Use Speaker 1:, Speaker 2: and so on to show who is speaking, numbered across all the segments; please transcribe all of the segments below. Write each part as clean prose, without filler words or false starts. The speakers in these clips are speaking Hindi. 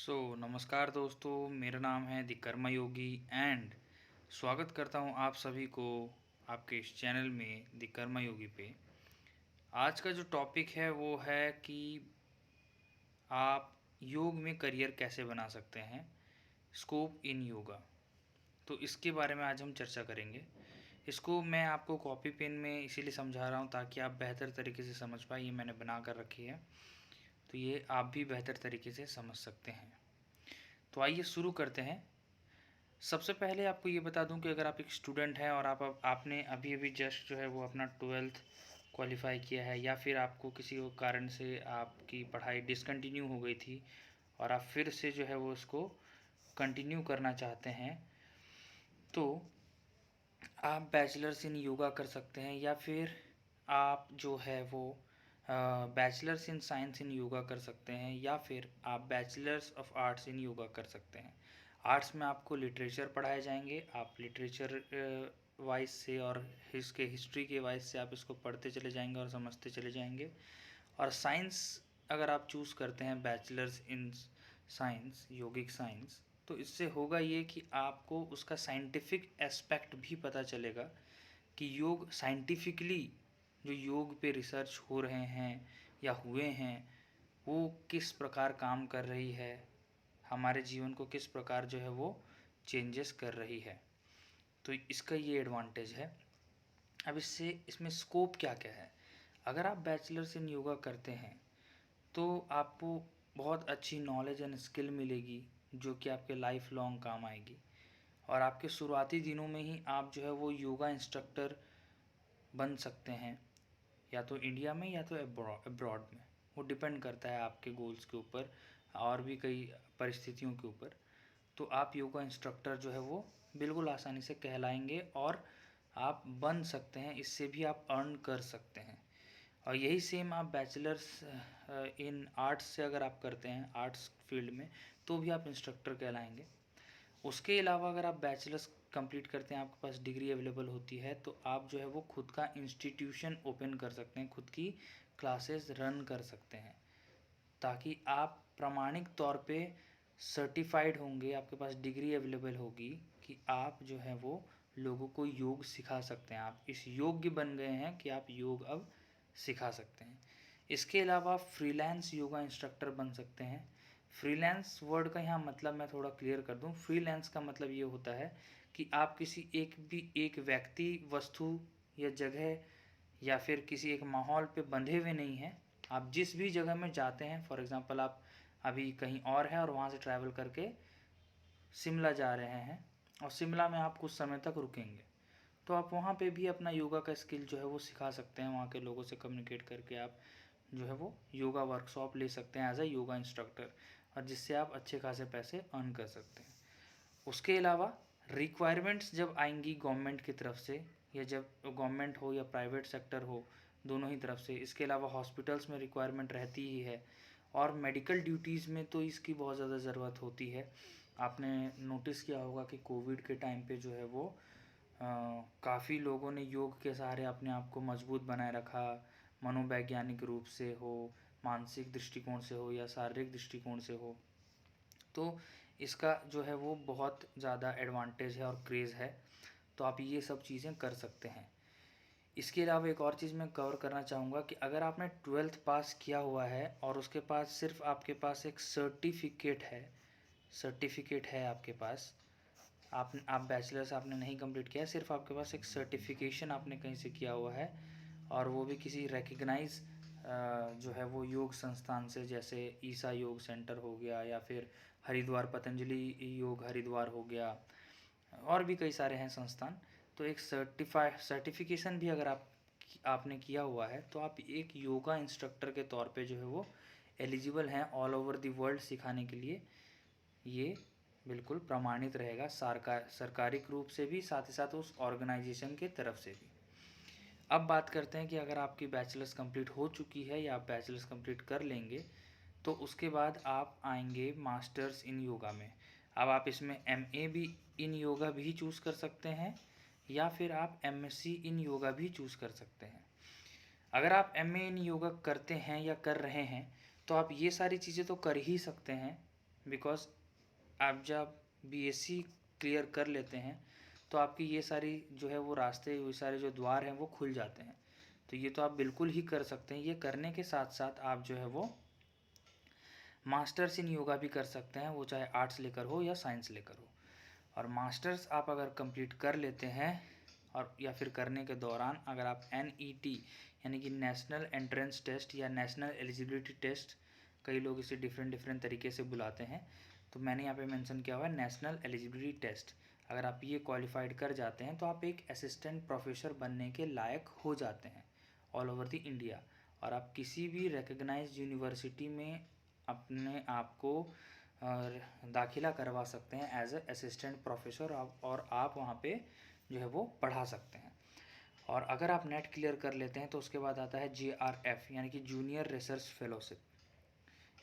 Speaker 1: नमस्कार दोस्तों, मेरा नाम है द कर्मा योगी एंड स्वागत करता हूं आप सभी को आपके इस चैनल में द कर्मा योगी पे। आज का जो टॉपिक है वो है कि आप योग में करियर कैसे बना सकते हैं, स्कोप इन योगा। तो इसके बारे में आज हम चर्चा करेंगे। इसको मैं आपको कॉपी पेन में इसीलिए समझा रहा हूँ ताकि आप बेहतर तरीके से समझ पाए। ये मैंने बना कर रखी है, तो ये आप भी बेहतर तरीके से समझ सकते हैं। तो आइए शुरू करते हैं। सबसे पहले आपको ये बता दूं कि अगर आप एक स्टूडेंट हैं और आपने अभी अभी जस्ट जो है वो अपना 12th क्वालिफाई किया है, या फिर आपको किसी कारण से आपकी पढ़ाई डिसकंटिन्यू हो गई थी और आप फिर से जो है वो उसको कंटिन्यू करना चाहते हैं, तो आप बैचलर्स इन योगा कर सकते हैं, या फिर आप जो है वो बैचलर्स इन साइंस इन योगा कर सकते हैं, या फिर आप बैचलर्स ऑफ आर्ट्स इन योगा कर सकते हैं। आर्ट्स में आपको लिटरेचर पढ़ाए जाएंगे, आप लिटरेचर वाइज से और इसके हिस्ट्री के वाइज से आप इसको पढ़ते चले जाएंगे और समझते चले जाएंगे। और साइंस अगर आप चूज़ करते हैं, bachelors in science, yogic science, तो इससे होगा ये कि आपको उसका साइंटिफिक एस्पेक्ट भी पता चलेगा कि योग साइंटिफिकली जो योग पे रिसर्च हो रहे हैं या हुए हैं वो किस प्रकार काम कर रही है, हमारे जीवन को किस प्रकार जो है वो चेंजेस कर रही है। तो इसका ये एडवांटेज है। अब इसमें स्कोप क्या क्या है। अगर आप बैचलर्स इन योगा करते हैं तो आपको बहुत अच्छी नॉलेज एंड स्किल मिलेगी जो कि आपके लाइफ लॉन्ग काम आएगी। और आपके शुरुआती दिनों में ही आप जो है वो योगा इंस्ट्रक्टर बन सकते हैं, या तो इंडिया में या तो अब्रॉड में। वो डिपेंड करता है आपके गोल्स के ऊपर और भी कई परिस्थितियों के ऊपर। तो आप योगा इंस्ट्रक्टर जो है वो बिल्कुल आसानी से कहलाएंगे और आप बन सकते हैं। इससे भी आप अर्न कर सकते हैं। और यही सेम आप बैचलर्स इन आर्ट्स से अगर आप करते हैं, आर्ट्स फील्ड में, तो भी आप इंस्ट्रक्टर कहलाएंगे। उसके अलावा अगर आप बैचलर्स कंप्लीट करते हैं, आपके पास डिग्री अवेलेबल होती है, तो आप जो है वो खुद का इंस्टीट्यूशन ओपन कर सकते हैं, खुद की क्लासेस रन कर सकते हैं, ताकि आप प्रामाणिक तौर पे सर्टिफाइड होंगे, आपके पास डिग्री अवेलेबल होगी कि आप जो है वो लोगों को योग सिखा सकते हैं। आप इस योग्य बन गए हैं कि आप योग अब सिखा सकते हैं। इसके अलावा आप फ्रीलांस योगा इंस्ट्रक्टर बन सकते हैं। फ्रीलांस वर्ड का यहाँ मतलब मैं थोड़ा क्लियर कर दूँ। फ्रीलांस का मतलब ये होता है कि आप किसी एक व्यक्ति, वस्तु या जगह या फिर किसी एक माहौल पे बंधे हुए नहीं हैं। आप जिस भी जगह में जाते हैं, फॉर एग्ज़ाम्पल आप अभी कहीं और हैं और वहाँ से ट्रैवल करके शिमला जा रहे हैं और शिमला में आप कुछ समय तक रुकेंगे, तो आप वहाँ पे भी अपना योगा का स्किल जो है वो सिखा सकते हैं। वहाँ के लोगों से कम्युनिकेट करके आप जो है वो योगा वर्कशॉप ले सकते हैं एज अ योगा इंस्ट्रक्टर, और जिससे आप अच्छे खासे पैसे अर्न कर सकते हैं। उसके अलावा रिक्वायरमेंट्स जब आएंगी गवर्नमेंट की तरफ से, या जब गवर्नमेंट हो या प्राइवेट सेक्टर हो, दोनों ही तरफ से, इसके अलावा हॉस्पिटल्स में रिक्वायरमेंट रहती ही है, और मेडिकल ड्यूटीज़ में तो इसकी बहुत ज़्यादा ज़रूरत होती है। आपने नोटिस किया होगा कि कोविड के टाइम पे जो है वो काफ़ी लोगों ने योग के सहारे अपने आप को मजबूत बनाए रखा, मनोवैज्ञानिक रूप से हो, मानसिक दृष्टिकोण से हो या शारीरिक दृष्टिकोण से हो। तो इसका जो है वो बहुत ज़्यादा एडवांटेज है और क्रेज़ है। तो आप ये सब चीज़ें कर सकते हैं। इसके अलावा एक और चीज़ मैं कवर करना चाहूँगा कि अगर आपने 12th पास किया हुआ है और उसके पास सिर्फ आपके पास एक सर्टिफिकेट है आपके पास, आप बैचलर्स आपने नहीं कंप्लीट किया है, सिर्फ आपके पास एक सर्टिफिकेशन आपने कहीं से किया हुआ है, और वो भी किसी रिकग्नाइज जो है वो योग संस्थान से, जैसे ईसा योग सेंटर हो गया, या फिर हरिद्वार पतंजलि योग हरिद्वार हो गया, और भी कई सारे हैं संस्थान। तो एक सर्टिफिकेशन भी अगर आपने किया हुआ है, तो आप एक योगा इंस्ट्रक्टर के तौर पे जो है वो एलिजिबल हैं ऑल ओवर द वर्ल्ड सिखाने के लिए। ये बिल्कुल प्रमाणित रहेगा सरकारी रूप से भी, साथ ही साथ उस ऑर्गेनाइजेशन के तरफ से भी। अब बात करते हैं कि अगर आपकी बैचलर्स कंप्लीट हो चुकी है या आप बैचलर्स कंप्लीट कर लेंगे, तो उसके बाद आप आएंगे मास्टर्स इन योगा में। अब आप इसमें एमए भी इन योगा भी चूज़ कर सकते हैं, या फिर आप एमएससी इन योगा भी चूज़ कर सकते हैं। अगर आप एमए इन योगा करते हैं या कर रहे हैं, तो आप ये सारी चीज़ें तो कर ही सकते हैं, बिकॉज आप जब बीएससी क्लियर कर लेते हैं तो आपकी ये सारी जो है वो रास्ते, ये सारे जो द्वार हैं वो खुल जाते हैं। तो ये तो आप बिल्कुल ही कर सकते हैं। ये करने के साथ साथ आप जो है वो मास्टर्स इन योगा भी कर सकते हैं, वो चाहे आर्ट्स लेकर हो या साइंस लेकर हो। और मास्टर्स आप अगर कंप्लीट कर लेते हैं और या फिर करने के दौरान अगर आप NET यानी कि नेशनल एंट्रेंस टेस्ट या नेशनल एलिजिबिलिटी टेस्ट, कई लोग इसे डिफरेंट तरीके से बुलाते हैं, तो मैंने यहाँ पे मेंशन किया हुआ है नेशनल एलिजिबिलिटी टेस्ट। अगर आप ये क्वालिफाइड कर जाते हैं तो आप एक असिस्टेंट प्रोफेसर बनने के लायक हो जाते हैं ऑल ओवर द इंडिया। और आप किसी भी रिकग्नाइज्ड यूनिवर्सिटी में अपने आप को दाखिला करवा सकते हैं एज ए असिस्टेंट प्रोफेसर, और आप वहाँ पे जो है वो पढ़ा सकते हैं। और अगर आप नेट क्लियर कर लेते हैं तो उसके बाद आता है JRF यानी कि जूनियर रिसर्च फेलोशिप।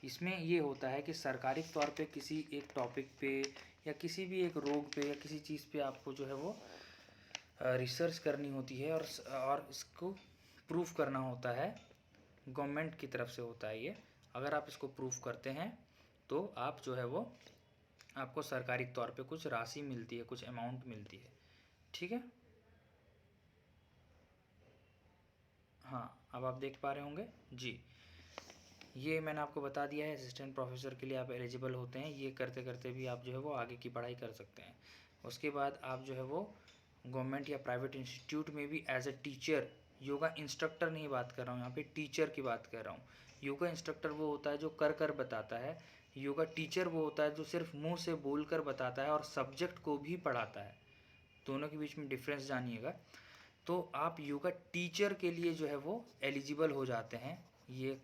Speaker 1: इसमें ये होता है कि सरकारी तौर पे किसी एक टॉपिक पे या किसी भी एक रोग पे या किसी चीज़ पे आपको जो है वो रिसर्च करनी होती है और इसको प्रूफ करना होता है, गवर्नमेंट की तरफ से होता है ये। अगर आप इसको प्रूफ करते हैं तो आप जो है वो आपको सरकारी तौर पे कुछ राशि मिलती है, कुछ अमाउंट मिलती है। ठीक है, हाँ अब आप देख पा रहे होंगे जी। ये मैंने आपको बता दिया है, असिस्टेंट प्रोफेसर के लिए आप एलिजिबल होते हैं। ये करते करते भी आप जो है वो आगे की पढ़ाई कर सकते हैं। उसके बाद आप जो है वो गवर्नमेंट या प्राइवेट इंस्टीट्यूट में भी as a teacher, yoga instructor नहीं बात कर रहा हूँ यहाँ पे, टीचर की बात कर रहा हूँ। योगा इंस्ट्रक्टर वो होता है जो कर बताता है, योगा टीचर वो होता है जो सिर्फ मुंह से बोल कर बताता है और सब्जेक्ट को भी पढ़ाता है। दोनों के बीच में डिफरेंस जानिएगा। तो आप योगा टीचर के लिए जो है वो एलिजिबल हो जाते हैं। ये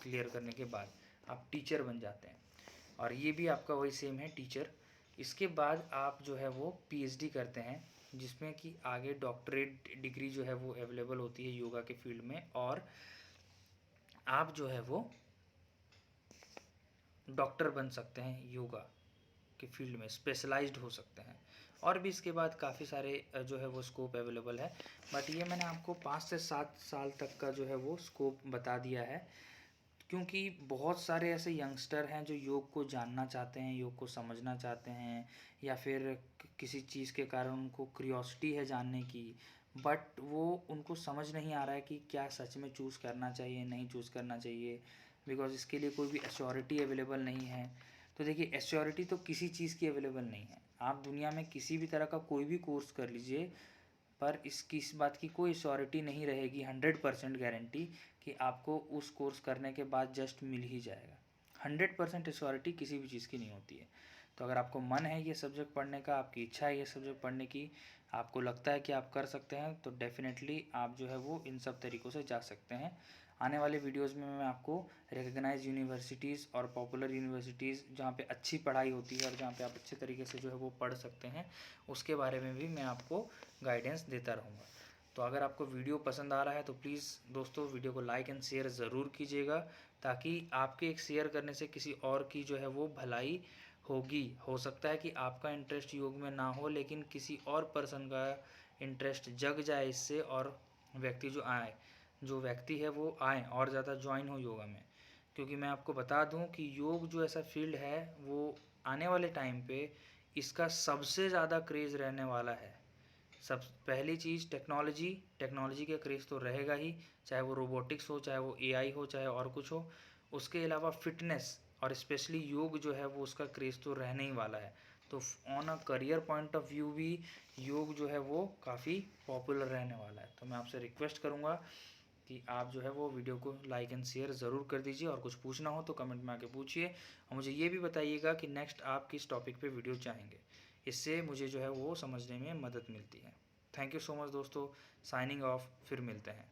Speaker 1: क्लियर करने के बाद आप टीचर बन जाते हैं, और ये भी आपका वही सेम है, टीचर। इसके बाद आप जो है वो PhD करते हैं, जिसमें कि आगे डॉक्टरेट डिग्री जो है वो अवेलेबल होती है योगा के फील्ड में, और आप जो है वो डॉक्टर बन सकते हैं, योगा के फील्ड में स्पेशलाइज्ड हो सकते हैं। और भी इसके बाद काफ़ी सारे जो है वो स्कोप अवेलेबल है, बट ये मैंने आपको 5 से 7 साल तक का जो है वो स्कोप बता दिया है, क्योंकि बहुत सारे ऐसे यंगस्टर हैं जो योग को जानना चाहते हैं, योग को समझना चाहते हैं, या फिर किसी चीज़ के कारण उनको क्यूरियोसिटी है जानने की, बट वो उनको समझ नहीं आ रहा है कि क्या सच में चूज़ करना चाहिए, नहीं चूज़ करना चाहिए, बिकॉज इसके लिए कोई भी एश्योरिटी अवेलेबल नहीं है। तो देखिए, एश्योरिटी तो किसी चीज़ की अवेलेबल नहीं है। आप दुनिया में किसी भी तरह का कोई भी कोर्स कर लीजिए, पर इस बात की कोई श्योरिटी नहीं रहेगी 100% गारंटी कि आपको उस कोर्स करने के बाद जस्ट मिल ही जाएगा। 100% श्योरिटी किसी भी चीज़ की नहीं होती है। तो अगर आपको मन है ये सब्जेक्ट पढ़ने का, आपकी इच्छा है ये सब्जेक्ट पढ़ने की, आपको लगता है कि आप कर सकते हैं, तो डेफिनेटली आप जो है वो इन सब तरीक़ों से जा सकते हैं। आने वाले वीडियोस में मैं आपको रिकग्नाइज यूनिवर्सिटीज़ और पॉपुलर यूनिवर्सिटीज़ जहाँ पे अच्छी पढ़ाई होती है और जहाँ पे आप अच्छे तरीके से जो है वो पढ़ सकते हैं, उसके बारे में भी मैं आपको गाइडेंस देता रहूँगा। तो अगर आपको वीडियो पसंद आ रहा है तो प्लीज़ दोस्तों वीडियो को लाइक एंड शेयर ज़रूर कीजिएगा, ताकि आपके एक शेयर करने से किसी और की जो है वो भलाई होगी। हो सकता है कि आपका इंटरेस्ट योग में ना हो, लेकिन किसी और पर्सन का इंटरेस्ट जग जाए इससे, और जो व्यक्ति है वो आए और ज़्यादा ज्वाइन हो योगा में। क्योंकि मैं आपको बता दूं कि योग जो ऐसा फील्ड है वो आने वाले टाइम पे इसका सबसे ज़्यादा क्रेज़ रहने वाला है। सब पहली चीज़ टेक्नोलॉजी का क्रेज़ तो रहेगा ही, चाहे वो रोबोटिक्स हो, चाहे वो AI हो, चाहे और कुछ हो। उसके अलावा फिटनेस और स्पेशली योग जो है वो उसका क्रेज़ तो रहने ही वाला है। तो on a career point of view भी योग जो है वो काफ़ी पॉपुलर रहने वाला है। तो मैं आपसे रिक्वेस्ट करूँगा कि आप जो है वो वीडियो को लाइक एंड शेयर ज़रूर कर दीजिए, और कुछ पूछना हो तो कमेंट में आके पूछिए, और मुझे ये भी बताइएगा कि नेक्स्ट आप किस टॉपिक पे वीडियो चाहेंगे। इससे मुझे जो है वो समझने में मदद मिलती है। थैंक यू सो मच दोस्तों, साइनिंग ऑफ, फिर मिलते हैं।